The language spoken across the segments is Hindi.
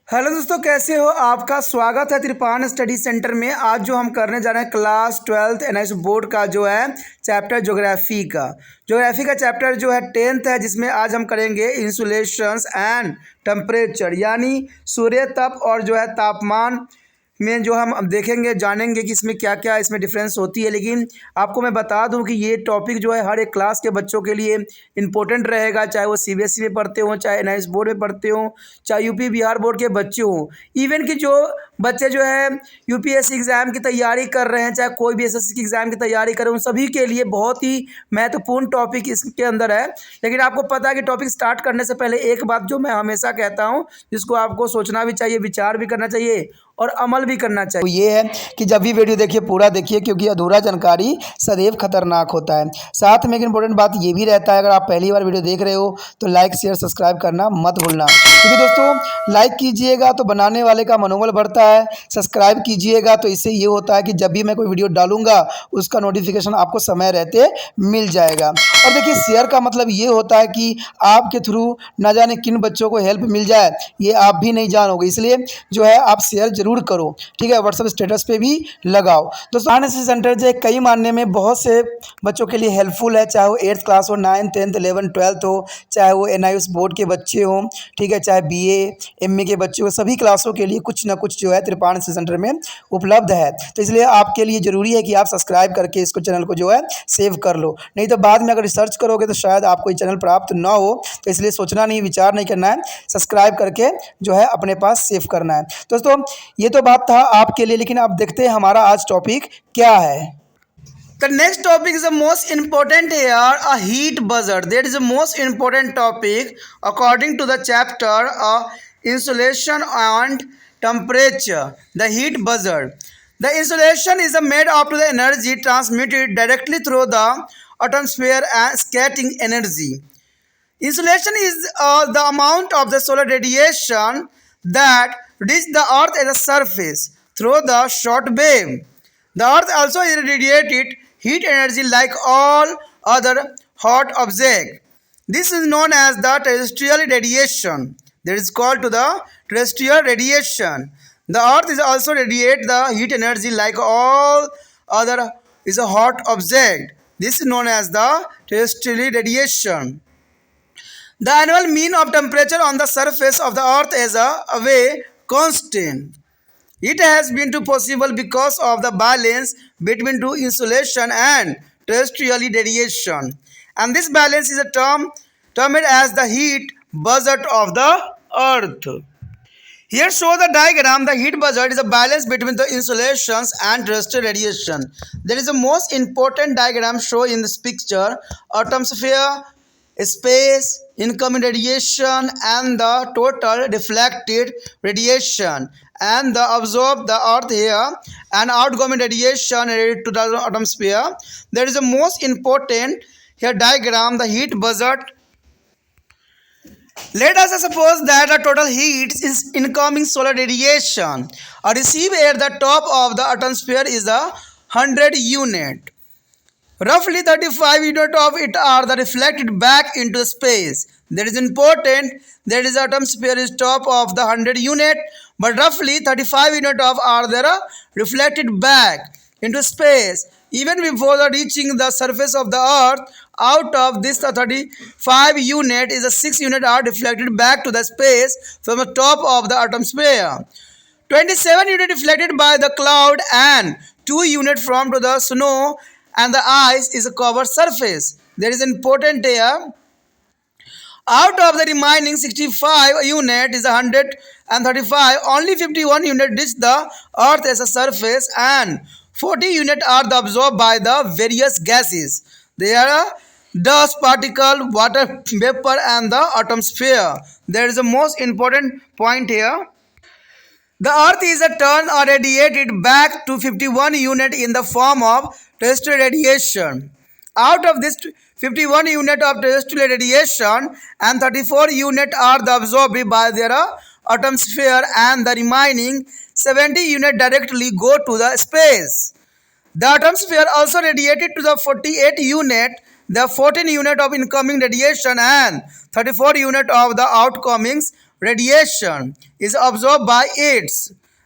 हेलो दोस्तों, कैसे हो? आपका स्वागत है त्रिपान स्टडी सेंटर में। आज जो हम करने जा रहे हैं क्लास 12th एनआईएस बोर्ड का जो है चैप्टर ज्योग्राफी का चैप्टर जो है 10th है, जिसमें आज हम करेंगे इंसुलेशंस एंड टेम्परेचर, यानी सूर्य तप और जो है तापमान में जो हम अब देखेंगे जानेंगे कि इसमें क्या क्या इसमें डिफरेंस होती है। लेकिन आपको मैं बता दूं कि ये टॉपिक जो है हर एक क्लास के बच्चों के लिए इम्पोर्टेंट रहेगा, चाहे वो सीबीएसई में पढ़ते हों, चाहे एनआईएस बोर्ड में पढ़ते हों, चाहे यूपी बिहार बोर्ड के बच्चे हों। इवन कि जो बच्चे जो है यूपीएससी एग्ज़ाम की तैयारी कर रहे हैं, चाहे कोई भी एसएससी की एग्ज़ाम की तैयारी कर रहे हैं, उन सभी के लिए बहुत ही महत्वपूर्ण टॉपिक इसके अंदर है। लेकिन आपको पता है कि टॉपिक स्टार्ट करने से पहले एक बात जो मैं हमेशा कहता हूँ, जिसको आपको सोचना भी चाहिए, विचार भी करना चाहिए और अमल भी करना चाहिए, तो ये है कि जब भी वीडियो देखिए पूरा देखिए, क्योंकि अधूरा जानकारी सदैव खतरनाक होता है। साथ में एक इंपॉर्टेंट बात ये भी रहता है, अगर आप पहली बार वीडियो देख रहे हो तो लाइक शेयर सब्सक्राइब करना मत भूलना, क्योंकि दोस्तों लाइक कीजिएगा तो बनाने वाले का मनोबल बढ़ता है, सब्सक्राइब कीजिएगा तो इससे ये होता है कि जब भी मैं कोई वीडियो डालूंगा उसका नोटिफिकेशन आपको समय रहते मिल जाएगा। और देखिए शेयर का मतलब ये होता है कि आपके थ्रू ना जाने किन बच्चों को हेल्प मिल जाए, ये आप भी नहीं जानोगे, इसलिए जो है आप शेयर जरूर करो, ठीक है। व्हाट्सएप स्टेटस पे भी लगाओ। दोस्तों एनआईएस सेंटर जो है कई मानने में बहुत से बच्चों के लिए हेल्पफुल है, चाहे वो 8th क्लास हो, 9th 10th 11th 12th हो, चाहे वो एनआईएस बोर्ड के बच्चे हों, ठीक है, चाहे बीए एमए के बच्चे हो, सभी क्लासों के लिए कुछ ना कुछ जो है त्रिपान सेंटर में उपलब्ध है। तो इसलिए आपके लिए ज़रूरी है कि आप सब्सक्राइब करके इसको चैनल को जो है सेव कर लो, नहीं तो बाद में अगर रिसर्च करोगे तो शायद आपको ये चैनल प्राप्त ना हो। तो इसलिए सोचना नहीं, विचार नहीं करना है, सब्सक्राइब करके जो है अपने पास सेव करना है। दोस्तों ये तो बात था आपके लिए, लेकिन आप देखते हैं हमारा आज टॉपिक क्या है। The next topic is the most important here, a heat buzzer. That is the most important topic according to the chapter, insulation and temperature. The heat buzzer. The insulation is made up of the energy transmitted directly through the atmosphere and scattering energy. Insulation is the amount of the solar radiation that reaches the earth as a surface through the short wave. The earth also irradiated heat energy like all other hot objects. This is known as the terrestrial radiation. That is called to the terrestrial radiation. The earth is also radiate the heat energy like all other is a hot object. This is known as the terrestrial radiation. The annual mean of temperature on the surface of the earth is a constant. It has been possible because of the balance between two insulation and terrestrial radiation. And this balance is termed as the heat budget of the earth. Here show the diagram. The heat budget is a balance between the insulations and terrestrial radiation. There is the most important diagram shown in this picture. Atmosphere, space, incoming radiation and the total reflected radiation, and the absorb the earth here and outgoing radiation related to the atmosphere. There is the most important here diagram, the heat budget. Let us suppose that the total heat is incoming solar radiation or received at the top of the atmosphere is a 100 unit. Roughly 35 units of it are the reflected back into space. That is important. That is atmosphere is top of the 100 unit, but roughly 35 units of are there reflected back into space even before the reaching the surface of the earth. Out of this, the 35 unit is a 6 unit are deflected back to the space from the top of the atmosphere. 27 unit deflected by the cloud and 2 unit from to the snow and the ice is a covered surface. There is important here. Out of the remaining 65 unit is 135, only 51 unit reach the earth as a surface and 40 unit are absorbed by the various gases. They are dust particle, water vapor and the atmosphere. There is the most important point here. The earth is turned or radiated back to 51 unit in the form of terrestrial radiation. Out of this 51 unit of terrestrial radiation and 34 unit are absorbed by their atmosphere and the remaining 70 unit directly go to the space. The atmosphere also radiated to the 48 unit, the 14 unit of incoming radiation and 34 unit of the outgoings radiation is absorbed by it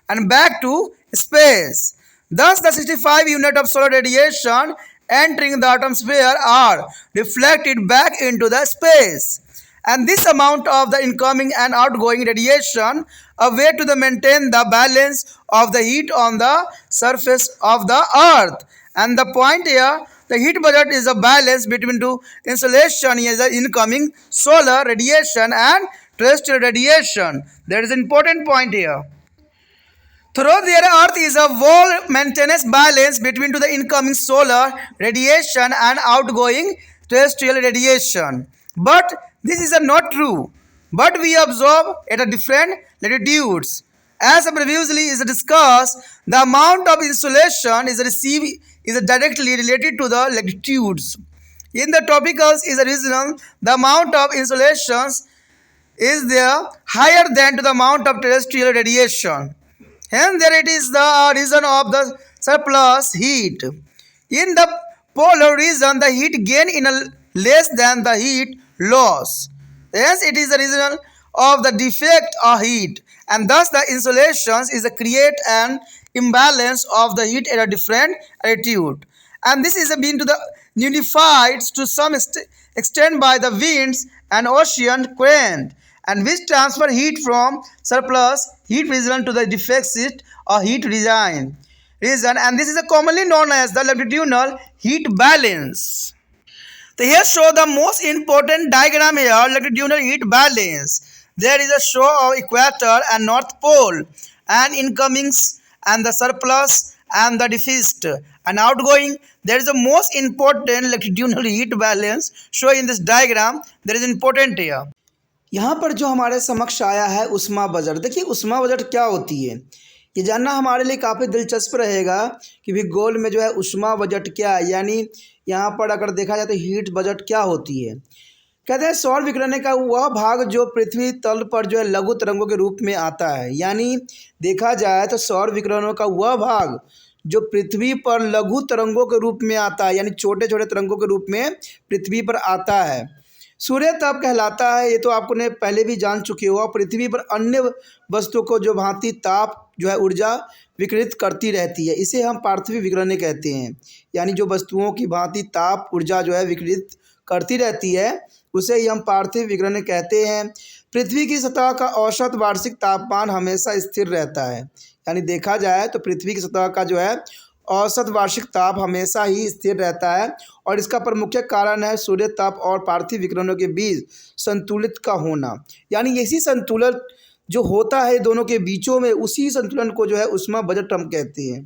and back to space. Thus, the 65 units of solar radiation entering the atmosphere are reflected back into the space. And this amount of the incoming and outgoing radiation a way to maintain the balance of the heat on the surface of the earth. And the point here, the heat budget is a balance between two insolation is the incoming solar radiation and terrestrial radiation. That is an important point here. Through their earth is a wall maintenance balance between to the incoming solar radiation and outgoing terrestrial radiation. But this is not true. But we observe at a different latitudes. As previously is discussed, the amount of insolation is received is directly related to the latitudes. In the tropicals is a regional, the amount of insolations is there higher than to the amount of terrestrial radiation. Hence, there it is the reason of the surplus heat. In the polar region, the heat gain in a less than the heat loss. Hence, it is the reason of the defect of heat, and thus the insolations is a create an imbalance of the heat at a different altitude. And this is being to the unified to some extent by the winds and ocean current, and which transfer heat from surplus heat region to the deficit or heat region, and this is commonly known as the longitudinal heat balance. So here show the most important diagram here, longitudinal heat balance. There is a show of equator and north pole and incomings and the surplus and the deficit and outgoing. There is the most important longitudinal heat balance show in this diagram. There is important here. यहाँ पर जो हमारे समक्ष आया है उष्मा बजट। देखिए उष्मा बजट क्या होती है, ये जानना हमारे लिए काफ़ी दिलचस्प रहेगा कि भी गोल में जो है उष्मा बजट क्या है, यानी यहाँ पर अगर देखा जाए तो हीट बजट क्या होती है। कहते हैं सौर विकिरण का वह भाग जो पृथ्वी तल पर जो है लघु तरंगों के रूप में आता है, यानी देखा जाए तो सौर विकिरणों का वह भाग जो पृथ्वी पर लघु तरंगों के रूप में आता है, यानी छोटे छोटे तरंगों के रूप में पृथ्वी पर आता है, सूर्य ताप कहलाता है। ये तो आपने पहले भी जान चुके हो। पृथ्वी पर अन्य वस्तुओं को जो भांति ताप जो है ऊर्जा विकिरित करती रहती है, इसे हम पार्थिव विकिरण कहते हैं। यानी जो वस्तुओं की भांति ताप ऊर्जा जो है विकिरित करती रहती है उसे ही हम पार्थिव विकिरण कहते हैं। पृथ्वी की सतह का औसत वार्षिक तापमान हमेशा स्थिर रहता है, यानी देखा जाए तो पृथ्वी की सतह का जो है औसत वार्षिक ताप हमेशा ही स्थिर रहता है, और इसका प्रमुख कारण है सूर्य ताप और पार्थिव विकिरणों के बीच संतुलित का होना। यानी इसी संतुलन जो होता है दोनों के बीचों में, उसी संतुलन को जो है उष्मा बजट हम कहते हैं।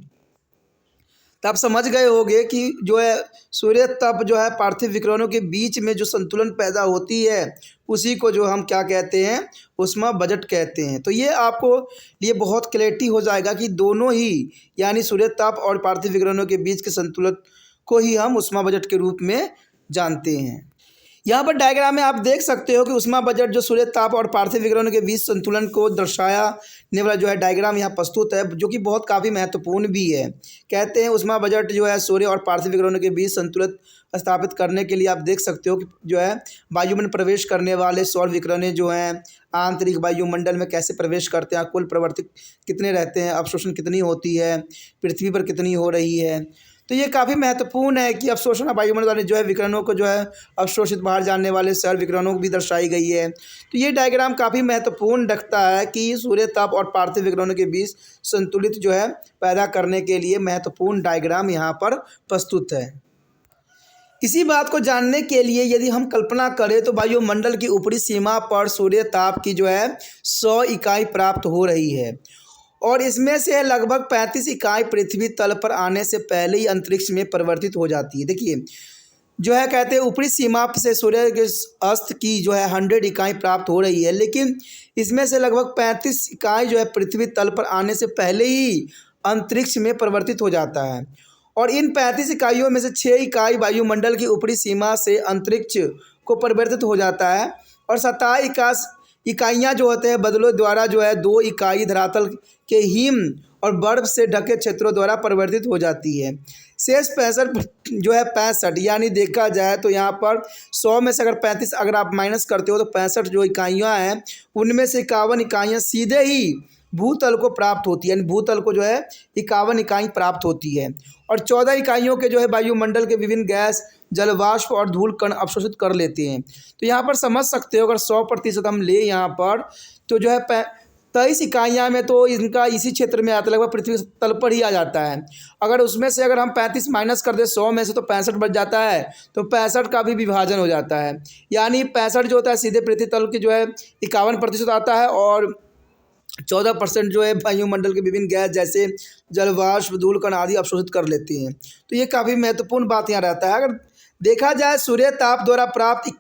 तो आप समझ गए होंगे कि जो है सूर्य ताप जो है पार्थिव विकिरणों के बीच में जो संतुलन पैदा होती है उसी को जो हम क्या कहते हैं, उष्मा बजट कहते हैं। तो ये आपको लिए बहुत क्लैरिटी हो जाएगा कि दोनों ही यानी सूर्य ताप और पार्थिव विकिरणों के बीच के संतुलन को ही हम उष्मा बजट के रूप में जानते हैं। यहाँ पर डायग्राम में आप देख सकते हो कि उष्मा बजट जो सूर्य ताप और पार्थिव विकिरणों के बीच संतुलन को दर्शाने वाला जो है डायग्राम यहाँ प्रस्तुत है, जो कि बहुत काफ़ी महत्वपूर्ण भी है। कहते हैं उष्मा बजट जो है सूर्य और पार्थिव विकिरणों के बीच संतुलित स्थापित करने के लिए आप देख सकते हो कि जो है वायु में प्रवेश करने वाले सौर विकिरण जो हैं आंतरिक वायुमंडल में कैसे प्रवेश करते हैं, कुल प्रवर्तित कितने रहते हैं, अवशोषण कितनी होती है, पृथ्वी पर कितनी हो रही है। तो ये काफ़ी महत्वपूर्ण है कि अवशोषण वायुमंडल वाले जो है विकिरणों को जो है अवशोषित बाहर जाने वाले सौर विकिरणों को भी दर्शाई गई है। तो ये डायग्राम काफ़ी महत्वपूर्ण रखता है कि सूर्य ताप और पार्थिव विकिरणों के बीच संतुलित जो है पैदा करने के लिए महत्वपूर्ण डायग्राम यहाँ पर प्रस्तुत है। इसी बात को जानने के लिए यदि हम कल्पना करें तो वायुमंडल की ऊपरी सीमा पर सूर्य ताप की जो है 100 इकाई प्राप्त हो रही है, और इसमें से लगभग 35 इकाई पृथ्वी तल पर आने से पहले ही अंतरिक्ष में परिवर्तित हो जाती है। देखिए जो है कहते हैं ऊपरी सीमा से सूर्य के अस्त की जो है 100 इकाई प्राप्त हो रही है, लेकिन इसमें से लगभग 35 इकाई जो है पृथ्वी तल पर आने से पहले ही अंतरिक्ष में परिवर्तित हो जाता है, और इन 35 इकाइयों में से 6 इकाई वायुमंडल की ऊपरी सीमा से अंतरिक्ष को परिवर्तित हो जाता है, और 27 इकाइयाँ जो होते हैं बदलों द्वारा जो है 2 इकाई धरातल के हिम और बर्फ से ढके क्षेत्रों द्वारा परिवर्तित हो जाती है। शेष 65 जो है 65 यानी देखा जाए तो यहाँ पर 100 में से अगर 35 अगर आप माइनस करते हो तो 65 जो इकाइयाँ हैं उनमें से 51 इकाइयाँ सीधे ही भूतल को प्राप्त होती है, यानी भूतल को जो है 51 इकाई प्राप्त होती है और 14 इकाइयों के जो है वायुमंडल के विभिन्न गैस, जलवाष्प और धूल कण अवशोषित कर लेते हैं। तो यहाँ पर समझ सकते हो अगर 100% हम ले यहाँ पर तो जो है 23 इकाइयाँ में तो इनका इसी क्षेत्र में आता है, लगभग पृथ्वी तल पर ही आ जाता है। अगर उसमें से अगर हम 35 माइनस कर दें 100 में से तो 65 बच जाता है, तो 65 का भी विभाजन हो जाता है, यानी 65 जो होता है सीधे पृथ्वी तल की जो है 51% आता है और 14% जो है वायुमंडल के विभिन्न गैस जैसे जलवाष्प, धूल कण आदि अवशोषित कर लेते हैं। तो ये काफ़ी महत्वपूर्ण बात यहाँ रहता है। अगर देखा जाए सूर्य ताप द्वारा प्राप्त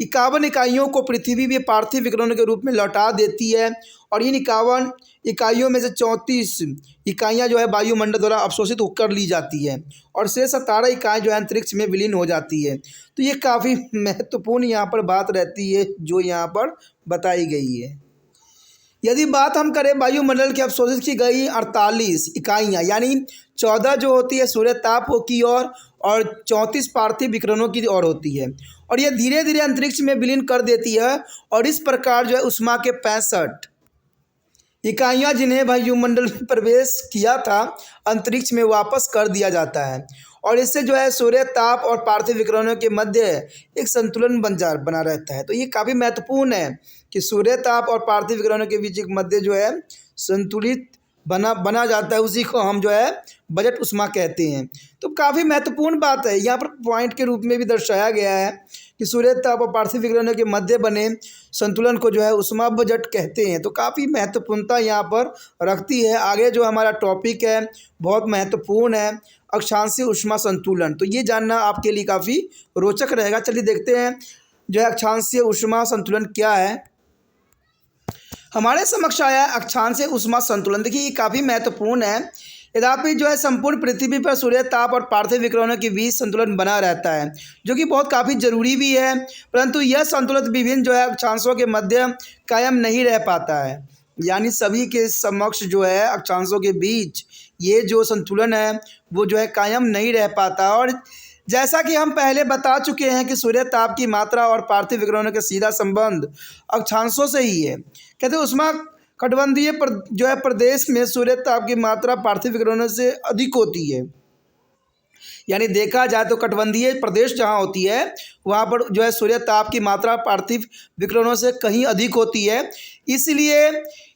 51 इकाइयों को पृथ्वी भी पार्थिव विकिरण के रूप में लौटा देती है और इन 51 इकाइयों में से 34 इकाइयाँ जो है वायुमंडल द्वारा अवशोषित होकर ली जाती है और शेष 17 इकाई जो है अंतरिक्ष में विलीन हो जाती है। तो ये काफ़ी महत्वपूर्ण यहाँ पर बात रहती है जो यहाँ पर बताई गई है। यदि बात हम करें वायुमंडल की अवशोषित की गई 48 इकाइयाँ यानी 14 जो होती है सूर्य ताप की ओर और 34 पार्थिव विकिरणों की ओर होती है और यह धीरे धीरे अंतरिक्ष में विलीन कर देती है और इस प्रकार जो है उष्मा के 65 इकाइयाँ जिन्हें वायुमंडल में प्रवेश किया था अंतरिक्ष में वापस कर दिया जाता है और इससे जो है सूर्य ताप और पार्थिव विकिरणों के मध्य एक संतुलन बना रहता है। तो ये काफ़ी महत्वपूर्ण है कि सूर्य ताप और पार्थिव विकिरणों के बीच एक मध्य जो है संतुलित बना जाता है, उसी को हम जो है बजट उष्मा कहते हैं। तो काफ़ी महत्वपूर्ण बात है, यहाँ पर पॉइंट के रूप में भी दर्शाया गया है कि सूर्य ताप और पार्थिव विकिरणों के मध्य बने संतुलन को जो है उष्मा बजट कहते हैं। तो काफ़ी महत्वपूर्णता यहाँ पर रखती है। आगे जो हमारा टॉपिक है बहुत महत्वपूर्ण है, अक्षांशीय उष्मा संतुलन। तो ये जानना आपके लिए काफ़ी रोचक रहेगा। चलिए देखते हैं जो है अक्षांशीय उष्मा संतुलन क्या है। हमारे समक्ष आया है अक्षांशीय उष्मा संतुलन। देखिए ये काफ़ी महत्वपूर्ण है। यद्यपि जो है संपूर्ण पृथ्वी पर सूर्य ताप और पार्थिव विकिरणों के बीच संतुलन बना रहता है जो कि बहुत काफ़ी जरूरी भी है, परंतु यह संतुलन विभिन्न जो है अक्षांशों के मध्य कायम नहीं रह पाता है, यानी सभी के समक्ष जो है अक्षांशों के बीच ये जो संतुलन है वो जो है कायम नहीं रह पाता। और जैसा कि हम पहले बता चुके हैं कि सूर्य ताप की मात्रा और पार्थिव विकिरणों का सीधा संबंध अक्षांशों से ही है। कहते हैं उष्मा कटिबंधीय जो है प्रदेश में सूर्य ताप की मात्रा पार्थिव विकिरणों से अधिक होती है, यानी देखा जाए तो कटिबंधीय प्रदेश जहाँ होती है वहाँ पर जो है सूर्य ताप की मात्रा पार्थिव विकिरणों से कहीं अधिक होती है। इसलिए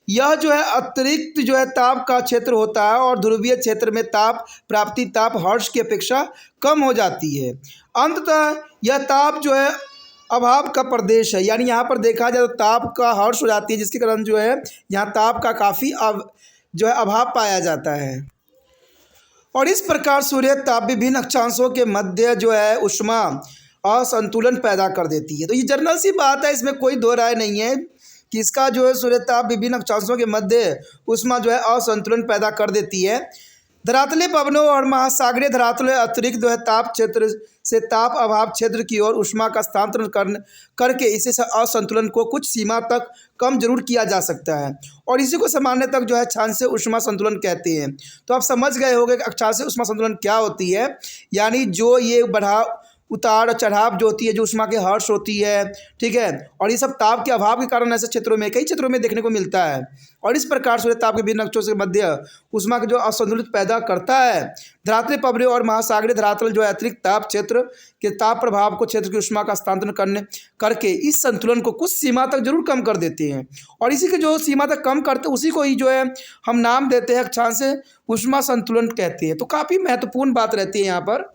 यह जो है अतिरिक्त जो है ताप का क्षेत्र होता है और ध्रुवीय क्षेत्र में ताप प्राप्ति ताप हर्ष की अपेक्षा कम हो जाती है। अंततः यह ताप जो है अभाव का प्रदेश है, यानी यहाँ पर देखा जाए तो ताप का हर्ष हो जाती है जिसके कारण जो है यहाँ ताप का काफ़ी जो है अभाव पाया जाता है और इस प्रकार सूर्य ताप विभिन्न अक्षांशों के मध्य जो है उष्मा असंतुलन पैदा कर देती है। तो ये जनरल सी बात है, इसमें कोई दो राय नहीं है कि इसका जो है सूर्य ताप विभिन्न अक्षांशों के मध्य उष्मा जो है असंतुलन पैदा कर देती है। धरातलीय पवनों और महासागरीय धरातलीय अतिरिक्त जो है ताप क्षेत्र से ताप अभाव क्षेत्र की ओर उष्मा का स्थानांतरण करके इसे असंतुलन को कुछ सीमा तक कम जरूर किया जा सकता है और इसी को सामान्यतः जो है अक्षांशीय उष्मा संतुलन कहते हैं। तो आप समझ गए होंगे कि अक्षांशीय उष्मा संतुलन क्या होती है, यानी जो ये बढ़ाव उतार और चढ़ाव जो होती है, जो उष्मा के हर्ष होती है, ठीक है, और ये सब ताप के अभाव के कारण ऐसे क्षेत्रों में कई क्षेत्रों में देखने को मिलता है और इस प्रकार सूर्य ताप के विभिन्न अक्षों के मध्य उष्मा के जो असंतुलित पैदा करता है। धरातलीय पवनों और महासागरीय धरातल जो है अतिरिक्त ताप क्षेत्र के ताप प्रभाव को क्षेत्र की उष्मा का स्थानांतरण करके इस संतुलन को कुछ सीमा तक जरूर कम कर देते हैं और इसी के जो सीमा तक कम करते उसी को ही जो है हम नाम देते हैं अक्षांशीय उष्मा संतुलन कहते हैं। तो काफ़ी महत्वपूर्ण बात रहती है यहाँ पर।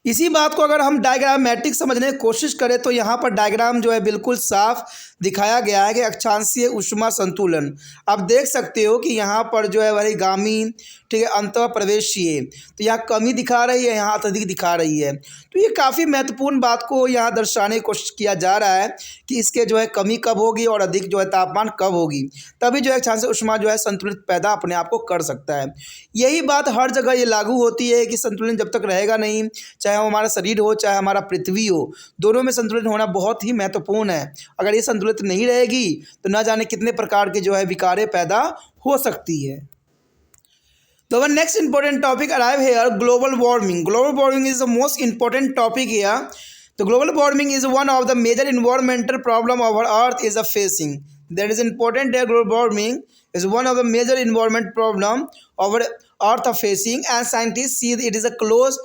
इसी बात को अगर हम डायग्रामेटिक समझने की कोशिश करें तो यहाँ पर डायग्राम जो है बिल्कुल साफ दिखाया गया है कि अक्षांशीय उष्मा संतुलन। आप देख सकते हो कि यहाँ पर जो है वरिगामी, ठीक है, अंतः प्रवेशीय। तो यहाँ कमी दिखा रही है, यहाँ अत्यधिक दिखा रही है। तो ये काफ़ी महत्वपूर्ण बात को यहाँ दर्शाने की कोशिश किया जा रहा है कि इसके जो है कमी कब होगी और अधिक जो है तापमान कब होगी, तभी जो है क्षांश ऊष्मा जो है संतुलित पैदा अपने आप को कर सकता है। यही बात हर जगह ये लागू होती है कि संतुलन जब तक रहेगा नहीं, चाहे वो हमारा शरीर हो चाहे हमारा पृथ्वी हो, दोनों में संतुलित होना बहुत ही महत्वपूर्ण है। अगर ये संतुलित नहीं रहेगी तो न जाने कितने प्रकार के जो है विकारें पैदा हो सकती है। So our next important topic arrive here, global warming. Global warming is the most important topic here. The global warming is one of the major environmental problem our earth is facing. That is important here. Global warming is one of the major environment problem our earth are facing, and scientists see it is a close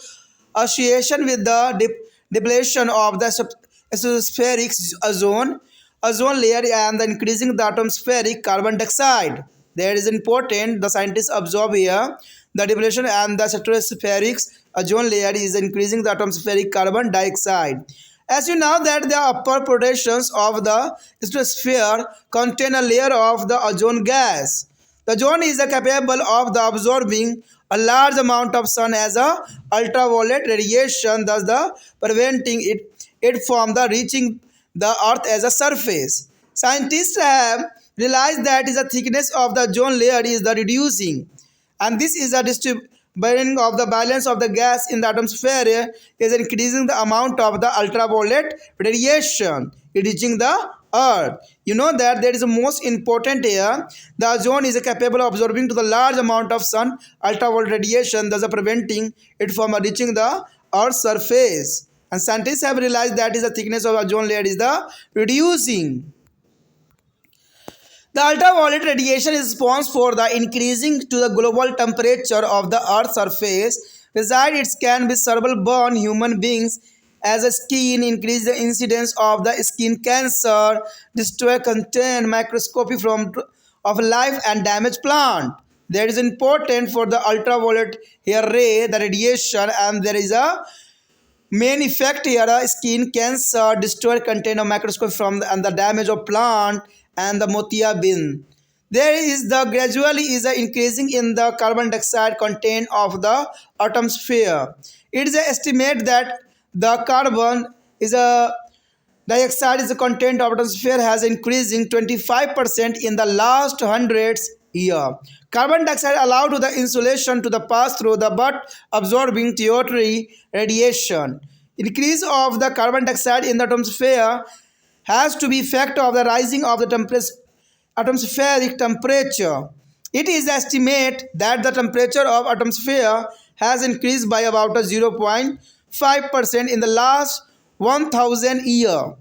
association with the depletion of the stratospheric ozone layer and the increasing the atmospheric carbon dioxide. That is important. The scientists observe here the depletion and the stratospheric ozone layer is increasing the atmospheric carbon dioxide. As you know that the upper portions of the stratosphere contain a layer of the ozone gas. The ozone is capable of the absorbing a large amount of sun as a ultraviolet radiation, thus the preventing it from the reaching the earth as a surface. Scientists have realized that is the thickness of the ozone layer is the reducing, and this is a distribution of the balance of the gas in the atmosphere is increasing the amount of the ultraviolet radiation reaching the earth. You know that there is the most important here. The ozone is capable of absorbing to the large amount of sun ultraviolet radiation, thus preventing it from reaching the earth's surface. And scientists have realized that is the thickness of the ozone layer is the reducing. The ultraviolet radiation is responsible for the increasing to the global temperature of the Earth's surface. Besides, it can be several burn human beings as a skin, increase the incidence of the skin cancer, destroy contain microscopy from of life and damage plant. That is important for the ultraviolet here ray, the radiation, and there is a main effect here skin cancer, destroy contain of microscope from and the damage of plant and the motia bin. There is the gradually is a increasing in the carbon dioxide content of the atmosphere. It is estimated that the carbon is a dioxide is the content of atmosphere has increasing 25% in the last hundreds year. Carbon dioxide allowed to the insulation to the pass through the but absorbing tertiary radiation. Increase of the carbon dioxide in the atmosphere has to be effect of the rising of the atmospheric temperature. It is estimated that the temperature of atmosphere has increased by about 0.5% in the last 1000 year.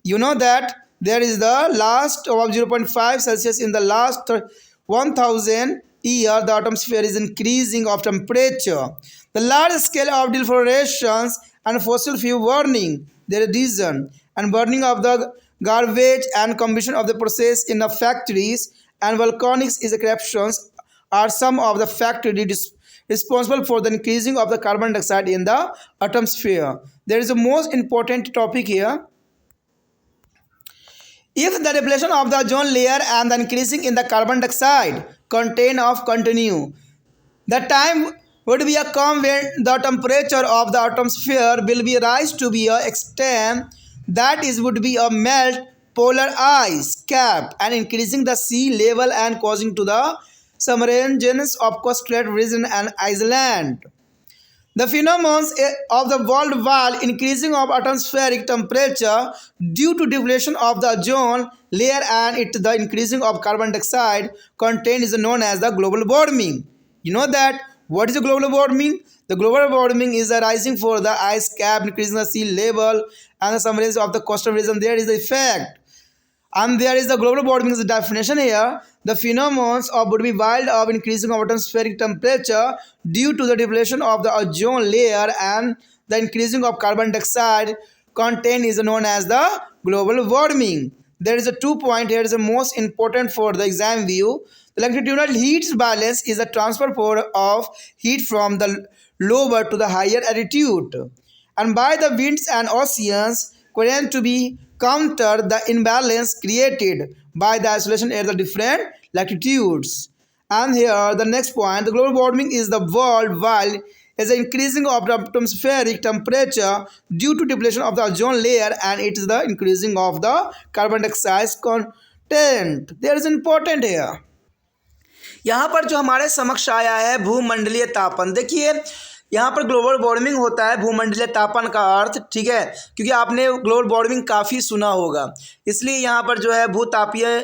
You know that there is the last of 0.5 Celsius in the last 1000 year the atmosphere is increasing of temperature. The large scale of deforestation and fossil fuel burning, their reason, and burning of the garbage and combustion of the process in the factories and volcanic eruptions are some of the factors responsible for the increasing of the carbon dioxide in the atmosphere. There is a most important topic here. If the depletion of the ozone layer and the increasing in the carbon dioxide content of continue, the time would be a come when the temperature of the atmosphere will be rise to be a extent that is would be a melt polar ice cap and increasing the sea level and causing to the submergence of coastal region and island. The phenomenon of the worldwide increasing of atmospheric temperature due to depletion of the ozone layer and the increasing of carbon dioxide content is known as the global warming. You know that what is the global warming? The global warming is a rising for the ice cap, increasing the sea level and the submergence of the coastal region. There is the effect. And there is the global warming is the definition here. The phenomena of would be wild of increasing of atmospheric temperature due to the depletion of the ozone layer and the increasing of carbon dioxide content is known as the global warming. There is a 2 point here is the most important for the exam view. The longitudinal heat balance is the transfer of heat from the lower to the higher altitude, and by the winds and oceans current to be counter the imbalance created by the isolation at the different latitudes. And here the next point, the global warming is the world wide is the increasing of the atmospheric temperature due to depletion of the ozone layer, and it is the increasing of the carbon dioxide content. There is important here. यहाँ पर जो हमारे समक्ष आया है भूमंडलीय तापन, देखिए यहाँ पर ग्लोबल वार्मिंग होता है भूमंडलीय तापन का अर्थ, ठीक है, क्योंकि आपने ग्लोबल वार्मिंग काफ़ी सुना होगा, इसलिए यहाँ पर जो है भूतापीय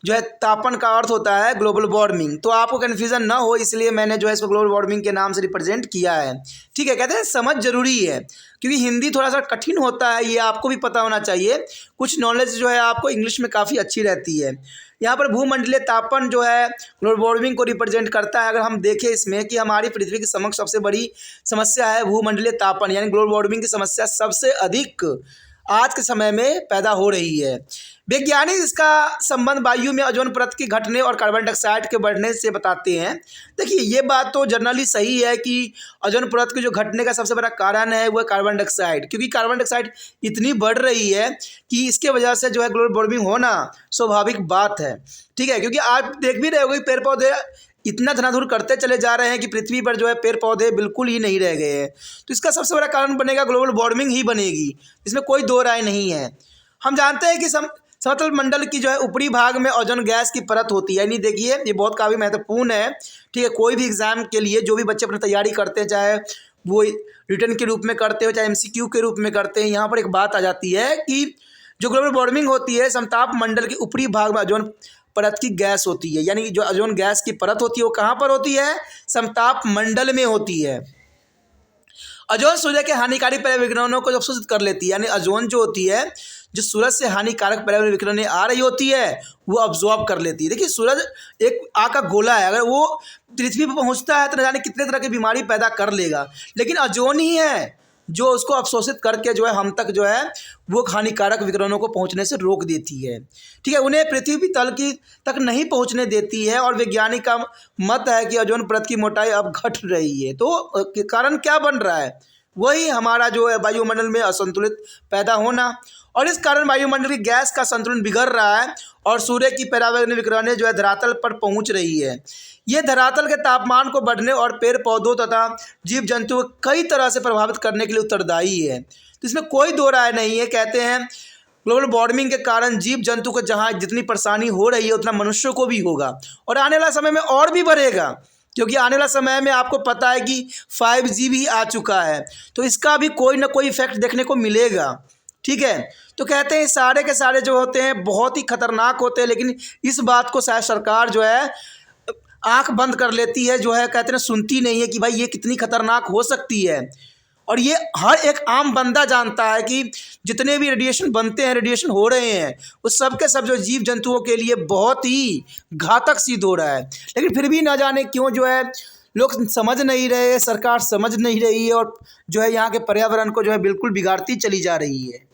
जो है तापन का अर्थ होता है ग्लोबल वार्मिंग। तो आपको कन्फ्यूज़न ना हो इसलिए मैंने जो है इसको ग्लोबल वार्मिंग के नाम से रिप्रेजेंट किया है, ठीक है। कहते हैं समझ जरूरी है क्योंकि हिंदी थोड़ा सा कठिन होता है, ये आपको भी पता होना चाहिए। कुछ नॉलेज जो है आपको इंग्लिश में काफ़ी अच्छी रहती है। यहाँ पर भूमंडलीय तापन जो है ग्लोबल वार्मिंग को रिप्रेजेंट करता है। अगर हम देखें इसमें कि हमारी पृथ्वी की समक्ष सबसे बड़ी समस्या है भूमंडलीय तापन, यानी ग्लोबल वार्मिंग की समस्या सबसे अधिक आज के समय में पैदा हो रही है। वैज्ञानिक इसका संबंध वायु में ओजोन परत के घटने और कार्बन डाइऑक्साइड के बढ़ने से बताते हैं। देखिए ये बात तो जनरली सही है कि ओजोन परत के जो घटने का सबसे बड़ा कारण है वो कार्बन डाइऑक्साइड, क्योंकि कार्बन डाइऑक्साइड इतनी बढ़ रही है कि इसके वजह से जो है ग्लोबल वार्मिंग होना स्वाभाविक बात है, ठीक है। क्योंकि आप देख भी रहे होगे पेड़ पौधे इतना धनाधुर करते चले जा रहे हैं कि पृथ्वी पर जो है पेड़ पौधे बिल्कुल ही नहीं रह गए हैं। तो इसका सबसे बड़ा कारण बनेगा ग्लोबल वार्मिंग ही बनेगी, इसमें कोई दो राय नहीं है। हम जानते हैं कि समतल मंडल की जो है ऊपरी भाग में ओजोन गैस की परत होती है, यानी देखिए ये बहुत काफ़ी महत्वपूर्ण है, ठीक है। कोई भी एग्जाम के लिए जो भी बच्चे अपनी तैयारी करते हैं, चाहे वो रिटर्न के रूप में करते हो चाहे एमसीक्यू के रूप में करते हैं, यहाँ पर एक बात आ जाती है कि जो ग्लोबल वार्मिंग होती है समताप मंडल के ऊपरी भाग में ओजोन परत की गैस होती है, यानी जो ओजोन गैस की परत होती है वो कहाँ पर होती है, समताप मंडल में होती है। ओजोन सूर्य के हानिकारक पर्यावरण विकिरणों को अवशोषित कर लेती है, यानी ओजोन जो होती है जो सूरज से हानिकारक पर्यावरण विकिरणें आ रही होती है वो अब्जॉर्ब कर लेती है। देखिए सूरज एक आग का गोला है, अगर वो पृथ्वी पर पहुंचता है तो न जाने कितने तरह की बीमारी पैदा कर लेगा, लेकिन ओजोन ही है जो उसको अवशोषित करके जो है हम तक जो है वो हानिकारक विकिरणों को पहुंचने से रोक देती है, ठीक है। उन्हें पृथ्वी तल की तक नहीं पहुंचने देती है, और वैज्ञानिक का मत है कि ओजोन परत की मोटाई अब घट रही है। तो कारण क्या बन रहा है, वही हमारा जो है वायुमंडल में असंतुलित पैदा होना, और इस कारण वायुमंडल की गैस का संतुलन बिगड़ रहा है और सूर्य की पर्यावरणीय विकिरणें जो है धरातल पर पहुंच रही है। ये धरातल के तापमान को बढ़ने और पेड़ पौधों तथा जीव जंतु को कई तरह से प्रभावित करने के लिए उत्तरदायी है। तो इसमें कोई दो राय नहीं है। कहते हैं ग्लोबल वार्मिंग के कारण जीव जंतु को जहाँ जितनी परेशानी हो रही है उतना मनुष्यों को भी होगा, और आने वाला समय में और भी बढ़ेगा, क्योंकि आने वाला समय में आपको पता है कि 5G भी आ चुका है, तो इसका भी कोई ना कोई इफेक्ट देखने को मिलेगा, ठीक है। तो कहते हैं सारे के सारे जो होते हैं बहुत ही खतरनाक होते हैं, लेकिन इस बात को शायद सरकार जो है आंख बंद कर लेती है, जो है कहते हैं सुनती नहीं है कि भाई ये कितनी खतरनाक हो सकती है। और ये हर एक आम बंदा जानता है कि जितने भी रेडिएशन बनते हैं, रेडिएशन हो रहे हैं, उस सब के सब जो जीव जंतुओं के लिए बहुत ही घातक सिद्ध हो रहा है। लेकिन फिर भी ना जाने क्यों जो है लोग समझ नहीं रहे, सरकार समझ नहीं रही है, और जो है यहाँ के पर्यावरण को जो है बिल्कुल बिगाड़ती चली जा रही है।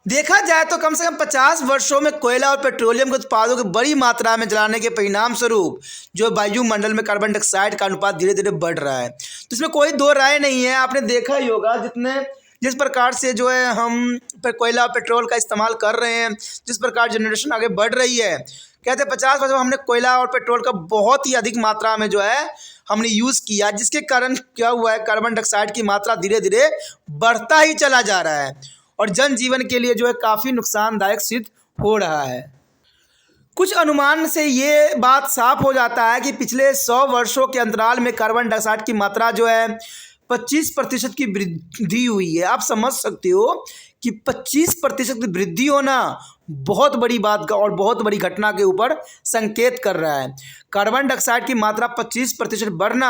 देखा जाए तो कम से कम 50 वर्षों में कोयला और पेट्रोलियम के उत्पादों को बड़ी मात्रा में जलाने के परिणाम स्वरूप जो वायुमंडल में कार्बन डाइऑक्साइड का अनुपात धीरे धीरे बढ़ रहा है। तो इसमें कोई दो राय नहीं है। आपने देखा ही होगा जिस प्रकार से जो है हम कोयला और पेट्रोल का इस्तेमाल कर रहे हैं, जिस प्रकार जनरेशन आगे बढ़ रही है, कहते हैं 50 वर्षों में हमने कोयला और पेट्रोल का बहुत ही अधिक मात्रा में जो है हमने यूज़ किया, जिसके कारण क्या हुआ है कार्बन डाइऑक्साइड की मात्रा धीरे धीरे बढ़ता ही चला जा रहा है, और जनजीवन के लिए जो है काफ़ी नुकसानदायक सिद्ध हो रहा है। कुछ अनुमान से ये बात साफ हो जाता है कि पिछले 100 वर्षों के अंतराल में कार्बन डाइऑक्साइड की मात्रा जो है 25% की वृद्धि हुई है। आप समझ सकते हो कि 25% की वृद्धि होना बहुत बड़ी बात का और बहुत बड़ी घटना के ऊपर संकेत कर रहा है। कार्बन डाइऑक्साइड की मात्रा 25% बढ़ना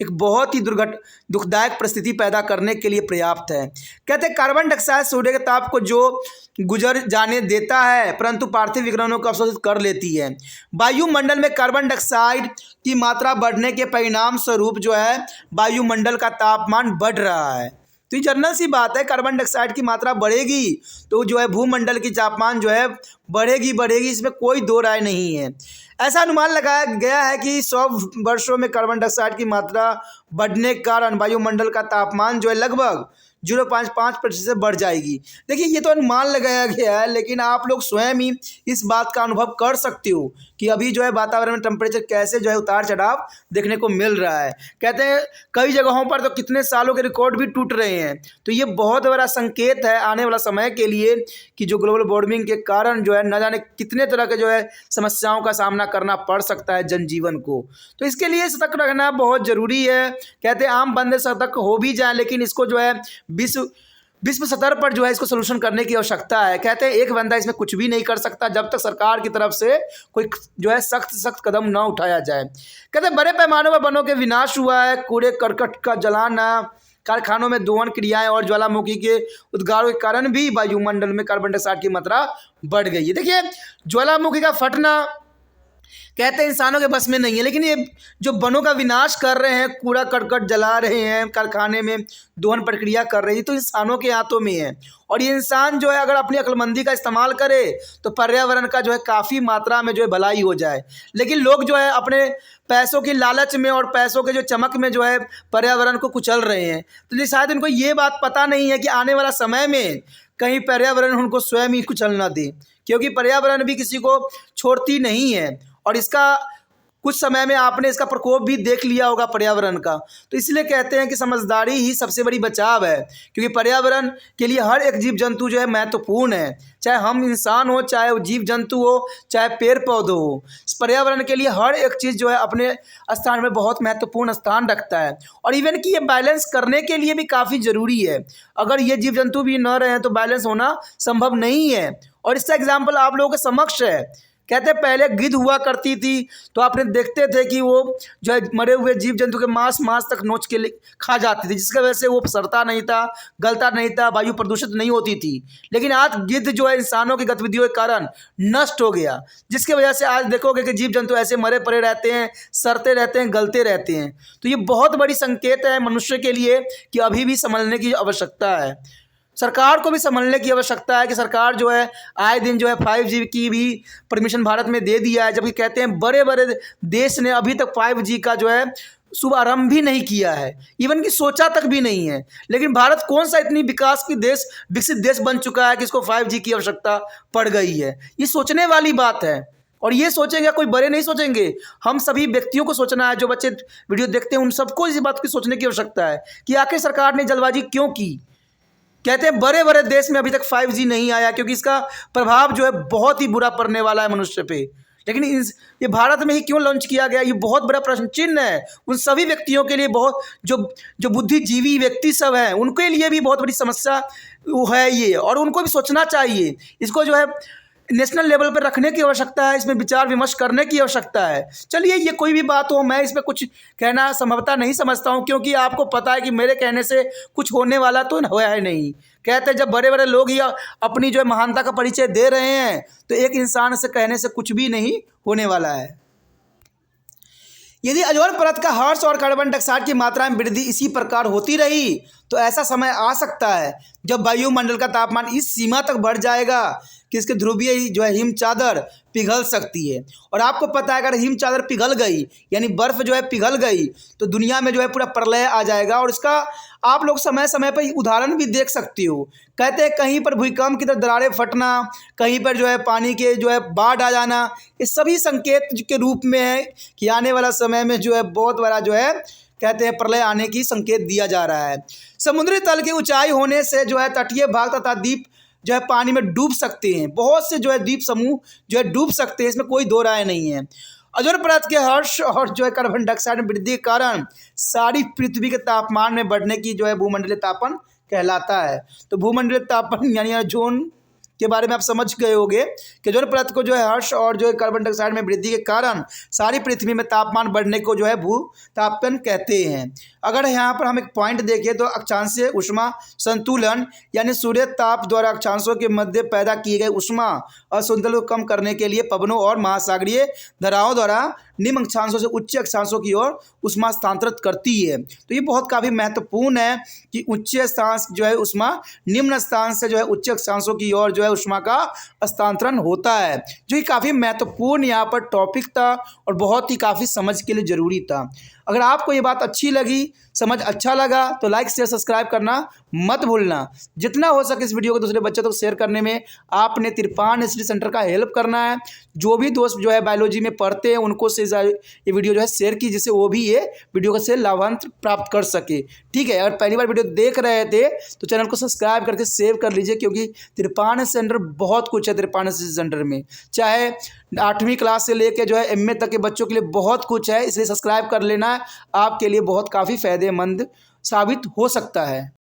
एक बहुत ही दुखदायक परिस्थिति पैदा करने के लिए पर्याप्त है। कहते हैं कार्बन डाइऑक्साइड सूर्य के ताप को जो गुजर जाने देता है, परंतु पार्थिव विकिरणों को अवशोषित कर लेती है। वायुमंडल में कार्बन डाइऑक्साइड की मात्रा बढ़ने के परिणाम स्वरूप जो है वायुमंडल का तापमान बढ़ रहा है। तो ये जनरल सी बात है, कार्बन डाइऑक्साइड की मात्रा बढ़ेगी तो जो है भूमंडल की तापमान जो है बढ़ेगी, इसमें कोई दो राय नहीं है। ऐसा अनुमान लगाया गया है कि 100 वर्षों में कार्बन डाइऑक्साइड की मात्रा बढ़ने के कारण वायुमंडल का तापमान जो है लगभग 0.5% से बढ़ जाएगी। देखिए ये तो अनुमान लगाया गया है, लेकिन आप लोग स्वयं ही इस बात का अनुभव कर सकते हो कि अभी जो है वातावरण में टेम्परेचर कैसे जो है उतार चढ़ाव देखने को मिल रहा है। कहते हैं कई जगहों पर तो कितने सालों के रिकॉर्ड भी टूट रहे हैं। तो ये बहुत बड़ा संकेत है आने वाला समय के लिए कि जो ग्लोबल वार्मिंग के कारण जो है न जाने कितने तरह के जो है समस्याओं का सामना करना पड़ सकता है जनजीवन को। तो इसके लिए सतर्क रहना बहुत ज़रूरी है। कहते हैं आम बंदे सतर्क हो भी जाएं, लेकिन इसको जो है विश्व स्तर पर जो है इसको सोल्यूशन करने की आवश्यकता है। कहते हैं एक बंदा इसमें कुछ भी नहीं कर सकता जब तक सरकार की तरफ से कोई जो है सख्त कदम ना उठाया जाए। कहते हैं बड़े पैमाने पर वनों के विनाश हुआ है, कूड़े करकट का जलाना, कारखानों में दोहन क्रियाएं और ज्वालामुखी के उद्गारों के कारण भी वायुमंडल में कार्बन डाइऑक्साइड की मात्रा बढ़ गई है। देखिए ज्वालामुखी का फटना कहते हैं इंसानों के बस में नहीं है, लेकिन ये जो वनों का विनाश कर रहे हैं, कूड़ा करकट जला रहे हैं, कारखाने में दोहन प्रक्रिया कर रही है, तो इंसानों के हाथों में है। और ये इंसान जो है अगर अपनी अक्लमंदी का इस्तेमाल करे तो पर्यावरण का जो है काफ़ी मात्रा में जो है भलाई हो जाए। लेकिन लोग जो है अपने पैसों की लालच में और पैसों के जो चमक में जो है पर्यावरण को कुचल रहे हैं। तो शायद उनको ये बात पता नहीं है कि आने वाला समय में कहीं पर्यावरण उनको स्वयं ही कुचल ना दे, क्योंकि पर्यावरण भी किसी को छोड़ती नहीं है। और इसका कुछ समय में आपने इसका प्रकोप भी देख लिया होगा पर्यावरण का। तो इसलिए कहते हैं कि समझदारी ही सबसे बड़ी बचाव है, क्योंकि पर्यावरण के लिए हर एक जीव जंतु जो है महत्वपूर्ण है। चाहे हम इंसान हो, चाहे वो जीव जंतु हो, चाहे पेड़ पौधे हो, इस पर्यावरण के लिए हर एक चीज़ जो है अपने स्थान में बहुत महत्वपूर्ण स्थान रखता है। और इवन कि ये बैलेंस करने के लिए भी काफ़ी ज़रूरी है। अगर ये जीव जंतु भी न रहें तो बैलेंस होना संभव नहीं है। और इसका एग्जाम्पल आप लोगों के समक्ष है। कहते हैं पहले गिद्ध हुआ करती थी, तो आपने देखते थे कि वो जो है मरे हुए जीव जंतु के मांस तक नोच के खा जाती थी, जिसकी वजह से वो सड़ता नहीं था, गलता नहीं था, वायु प्रदूषित नहीं होती थी। लेकिन आज गिद्ध जो है इंसानों की गतिविधियों के कारण नष्ट हो गया, जिसकी वजह से आज देखोगे कि जीव जंतु ऐसे मरे पड़े रहते हैं, सड़ते रहते हैं, गलते रहते हैं। तो ये बहुत बड़ी संकेत है मनुष्य के लिए कि अभी भी संभलने की आवश्यकता है। सरकार को भी समझने की आवश्यकता है कि सरकार जो है आए दिन जो है 5G की भी परमिशन भारत में दे दिया है, जबकि कहते हैं बड़े बड़े देश ने अभी तक 5G का जो है शुभारंभ भी नहीं किया है, इवन कि सोचा तक भी नहीं है। लेकिन भारत कौन सा इतनी विकसित देश बन चुका है कि इसको 5G की आवश्यकता पड़ गई है। ये सोचने वाली बात है। और ये सोचेंगे, कोई बड़े नहीं सोचेंगे, हम सभी व्यक्तियों को सोचना है। जो बच्चे वीडियो देखते हैं उन सबको इस बात की सोचने की आवश्यकता है कि आखिर सरकार ने जल्दबाजी क्यों की। कहते हैं बड़े बड़े देश में अभी तक 5G नहीं आया क्योंकि इसका प्रभाव जो है बहुत ही बुरा पड़ने वाला है मनुष्य पे। लेकिन ये भारत में ही क्यों लॉन्च किया गया, ये बहुत बड़ा प्रश्न चिन्ह है उन सभी व्यक्तियों के लिए। बहुत जो बुद्धिजीवी व्यक्ति सब हैं उनके लिए भी बहुत बड़ी समस्या वो है ये, और उनको भी सोचना चाहिए। इसको जो है नेशनल लेवल पर रखने की आवश्यकता है, इसमें विचार विमर्श करने की आवश्यकता है। चलिए ये कोई भी बात हो, मैं इसमें कुछ कहना संभवतः नहीं समझता हूँ, क्योंकि आपको पता है कि मेरे कहने से कुछ होने वाला तो हुआ है नहीं। कहते हैं जब बड़े बड़े लोग ही अपनी जो है महानता का परिचय दे रहे हैं तो एक इंसान से कहने से कुछ भी नहीं होने वाला है। यदि ओजोन परत का हर्ष और कार्बन डाइऑक्साइड की मात्रा में वृद्धि इसी प्रकार होती रही तो ऐसा समय आ सकता है जब वायुमंडल का तापमान इस सीमा तक बढ़ जाएगा कि इसके ध्रुवीय जो है हिम चादर पिघल सकती है। और आपको पता है अगर हिम चादर पिघल गई यानी बर्फ़ जो है पिघल गई तो दुनिया में जो है पूरा प्रलय आ जाएगा। और इसका आप लोग समय समय पर उदाहरण भी देख सकते हो। कहते हैं कहीं पर भूकंप की तरह दरारें फटना, कहीं पर जो है पानी के जो है बाढ़ आ जाना, ये सभी संकेत के रूप में है कि आने वाला समय में जो है बहुत बड़ा जो है कहते हैं प्रलय आने की संकेत दिया जा रहा है। समुद्री तल की ऊंचाई होने से जो है तटीय भाग तथा द्वीप जो है पानी में डूब सकते हैं। बहुत से जो है द्वीप समूह जो है डूब सकते हैं, इसमें कोई दो राय नहीं है। ओजोन परत के हर्ष और जो है कार्बन डाइऑक्साइड में वृद्धि के कारण सारी पृथ्वी के तापमान में बढ़ने की जो है भूमंडलीय तापन कहलाता है। तो भूमंडलीय तापन यानी ओजोन के बारे में आप समझ गए होंगे कि ओजोन परत को जो है हर्ष और जो है कार्बन डाइऑक्साइड में वृद्धि के कारण सारी पृथ्वी में तापमान बढ़ने को जो है भूतापन कहते हैं। अगर यहाँ पर हम एक पॉइंट देखें तो अक्षांशीय ऊष्मा संतुलन यानी सूर्य ताप द्वारा अक्षांशों के मध्य पैदा किए गए ऊष्मा असंतुलन को कम करने के लिए पवनों और महासागरीय धाराओं द्वारा निम्न अक्षांशों से उच्च अक्षांशों की ओर ऊष्मा स्थानांतरित करती है। तो ये बहुत काफ़ी महत्वपूर्ण है कि उच्च स्थान जो है ऊष्मा निम्न स्थान से जो है उच्च अक्षांशों की ओर जो है ऊष्मा का स्थानांतरण होता है, जो कि काफ़ी महत्वपूर्ण यहाँ पर टॉपिक था और बहुत ही काफ़ी समझ के लिए ज़रूरी था। अगर आपको ये बात अच्छी लगी, समझ अच्छा लगा तो लाइक शेयर सब्सक्राइब करना मत भूलना। जितना हो सके इस वीडियो को दूसरे बच्चों तक शेयर करने में आपने तिरपान स्टडी सेंटर का हेल्प करना है। जो भी दोस्त जो है बायोलॉजी में पढ़ते हैं उनको से ये वीडियो जो है शेयर की, जिससे वो भी ये वीडियो का से लाभांश प्राप्त कर सके। ठीक है, अगर पहली बार वीडियो देख रहे थे तो चैनल को सब्सक्राइब करके सेव कर लीजिए, क्योंकि तिरपान सेंटर बहुत कुछ है। तिरपान स्टडी सेंटर में चाहे 8वीं क्लास से लेकर जो है MA तक के बच्चों के लिए बहुत कुछ है, इसलिए सब्सक्राइब कर लेना आपके लिए बहुत काफ़ी फायदेमंद साबित हो सकता है।